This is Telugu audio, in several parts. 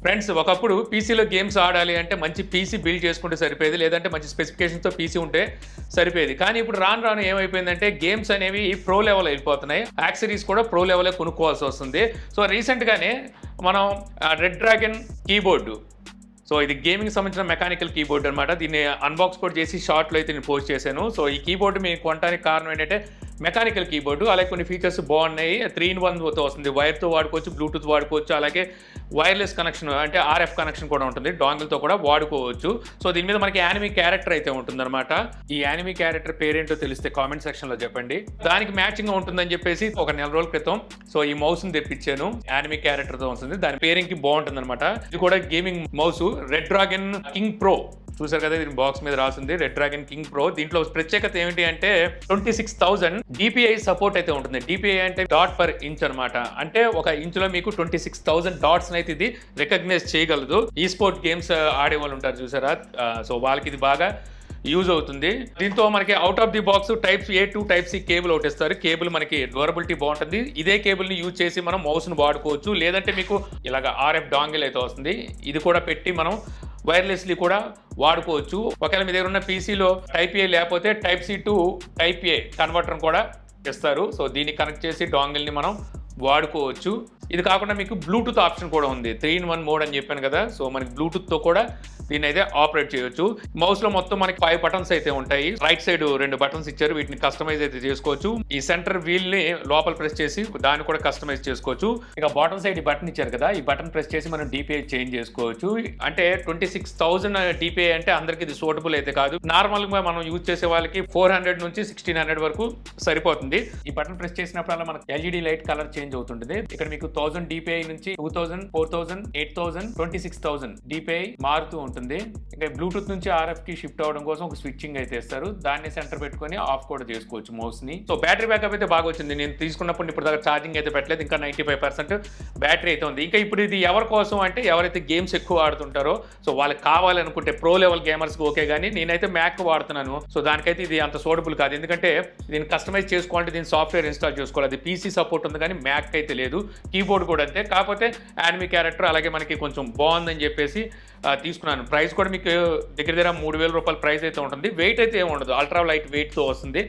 ఫ్రెండ్స్ ఒకప్పుడు పీసీలో గేమ్స్ ఆడాలి అంటే మంచి పీసీ బిల్డ్ చేసుకుంటే సరిపోయేది, లేదంటే మంచి స్పెసిఫికేషన్తో పీసీ ఉంటే సరిపోయేది. కానీ ఇప్పుడు రాను రాను ఏమైపోయిందంటే గేమ్స్ అనేవి ప్రో లెవెల్ వెళ్ళిపోతున్నాయి, యాక్సరీస్ కూడా ప్రో లెవెలే కొనుక్కోవాల్సి వస్తుంది. సో రీసెంట్గానే మనం రెడ్ డ్రాగన్ కీబోర్డు, సో ఇది గేమింగ్ సంబంధించిన మెకానికల్ కీబోర్డ్ అనమాట. దీన్ని అన్బాక్స్ కూడా చేసి షార్ట్లో అయితే నేను పోస్ట్ చేశాను. సో ఈ కీబోర్డు మీకు కొనడానికి కారణం ఏంటంటే మెకానికల్ కీబోర్డు, అలాగే కొన్ని ఫీచర్స్ బాగున్నాయి. 3-in-1తో వస్తుంది, వైర్తో వాడుకోవచ్చు, బ్లూటూత్ వాడుకోవచ్చు, అలాగే వైర్లెస్ కనెక్షన్ అంటే ఆర్ఎఫ్ కనెక్షన్ కూడా ఉంటుంది, డాంగిల్తో కూడా వాడుకోవచ్చు. సో దీని మీద మనకి యానిమీ క్యారెక్టర్ అయితే ఉంటుందన్నమాట. ఈ యానిమీ క్యారెక్టర్ పేరేంటో తెలిస్తే కామెంట్ సెక్షన్లో చెప్పండి. దానికి మ్యాచింగ్గా ఉంటుందని చెప్పేసి ఒక 4 రోజుల క్రితం సో ఈ మౌస్ని తెప్పించాను, యానిమీ క్యారెక్టర్తో వస్తుంది. దాని పేరింగ్కి బాగుంటుంది అనమాట. ఇది కూడా gaming mouse, red dragon king pro. చూసారు కదా, దీని బాక్స్ మీద రాసింది రెడ్ డ్రాగన్ కింగ్ ప్రో. దీంట్లో ప్రత్యేకత ఏమిటి అంటే 26,000 DPI సపోర్ట్ అయితే ఉంటుంది. DPI అంటే డాట్ పర్ ఇంచ్ అనమాట. అంటే ఒక ఇంచులో మీకు 26,000 డాట్స్ అయితే ఇది రికగ్నైజ్ చేయగలదు. ఈ స్పోర్ట్ గేమ్స్ ఆడే వాళ్ళు ఉంటారు చూసారా, సో వాళ్ళకి ఇది బాగా యూజ్ అవుతుంది. దీంతో మనకి out of the box type A to type C cable ఒకటి ఇస్తారు. కేబుల్ మనకి డ్యూరబిలిటీ బాగుంటుంది. ఇదే కేబుల్ని యూజ్ చేసి మనం మౌస్ను వాడుకోవచ్చు, లేదంటే మీకు ఇలాగ ఆర్ఎఫ్ డాంగిల్ అయితే వస్తుంది. ఇది కూడా పెట్టి మనం వైర్లెస్లీ కూడా వాడుకోవచ్చు. ఒకవేళ మీ దగ్గర ఉన్న పీసీలో టైప్ A లేకపోతే type C to type A converter కూడా ఇస్తారు. సో దీన్ని కనెక్ట్ చేసి డాంగిల్ని మనం వాడుకోవచ్చు. ఇది కాకుండా మీకు బ్లూటూత్ ఆప్షన్ కూడా ఉంది. 3-in-1 మోడ్ అని చెప్పాను కదా, సో మనకి బ్లూటూత్తో కూడా దీన్ని అయితే ఆపరేట్ చేయొచ్చు. మౌస్లో మొత్తం మనకి 5 బటన్స్ అయితే ఉంటాయి. రైట్ సైడ్ 2 బటన్స్ ఇచ్చారు, వీటిని కస్టమైజ్ అయితే చేసుకోవచ్చు. ఈ సెంటర్ వీల్ని లోపల ప్రెస్ చేసి దాన్ని కూడా కస్టమైజ్ చేసుకోవచ్చు. ఇక బాటమ్ సైడ్ ఈ బటన్ ఇచ్చారు కదా, ఈ బటన్ ప్రెస్ చేసి మనం DPI చేంజ్ చేసుకోవచ్చు. అంటే 26,000 DPI అంటే అందరికి ఇది సూటబుల్ అయితే కాదు. నార్మల్గా మనం యూజ్ చేసే వాళ్ళకి 400 నుంచి 1600 వరకు సరిపోతుంది. ఈ బటన్ ప్రెస్ చేసినప్పుడల్లా మనకి LED లైట్ కలర్ చేంజ్ అవుతుంటుంది. ఇక్కడ మీకు 1000 DPI నుంచి 2000, 4000, 8000, 26,000 DPI మారుతూ ఉంటుంది. ఇంకా బ్లూటూత్ నుంచి RF కి షిఫ్ట్ అవ్వడం కోసం ఒక స్విచ్చింగ్ అయితే ఇస్తారు. దాన్ని సెంటర్ పెట్టుకొని ఆఫ్ కూడా చేసుకోవచ్చు మౌస్ ని. సో బ్యాటరీ బ్యాకప్ అయితే బాగా వచ్చింది. నేను తీసుకున్నప్పుడు ఇప్పుడు దాకా ఛార్జింగ్ అయితే పెట్టలేదు, ఇంకా 95% బ్యాటరీ అయితే ఉంది. ఇంకా ఇప్పుడు ఇది ఎవరి కోసం అంటే ఎవరైతే గేమ్స్ ఎక్కువ ఆడుతుంటారో సో వాళ్ళకి కావాలనుకుంటే ప్రో లెవెల్ గేమర్స్కి ఓకే, కానీ నేనైతే మ్యాక్ వాడుతున్నాను. సో దానికైతే ఇది అంత సూటబుల్ కాదు, ఎందుకంటే దీన్ని కస్టమైజ్ చేసుకోవాలంటే దీని సాఫ్ట్వేర్ ఇన్స్టాల్ చేసుకోవాలి. అది PC సపోర్ట్ ఉంది కానీ మ్యాక్ అయితే లేదు. కీబోర్డ్ కూడా అంతే. కాకపోతే యానిమీ క్యారెక్టర్ అలాగే మనకి కొంచెం బాగుందని చెప్పేసి తీసుకున్నాను. ప్రైస్ కూడా మీకు దగ్గర 3,000 రూపాయల ప్రైస్ అయితే ఉంటుంది. వెయిట్ అయితే ఏమి ఉండదు, అల్ట్రా లైట్ వెయిట్తో వస్తుంది.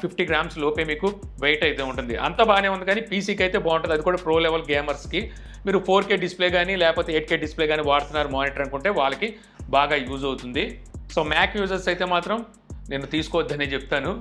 50 గ్రామ్స్ లోపే మీకు వెయిట్ అయితే ఉంటుంది. అంత బాగానే ఉంది, కానీ పీసీకి అయితే బాగుంటుంది. అది కూడా ప్రో లెవెల్ గేమర్స్కి. మీరు 4K డిస్ప్లే కానీ లేకపోతే 8K డిస్ప్లే కానీ వాడుతున్నారు మానిటర్ అనుకుంటే వాళ్ళకి బాగా యూజ్ అవుతుంది. సో మ్యాక్ యూజర్స్ అయితే మాత్రం నేను తీసుకోవద్దనే చెప్తాను.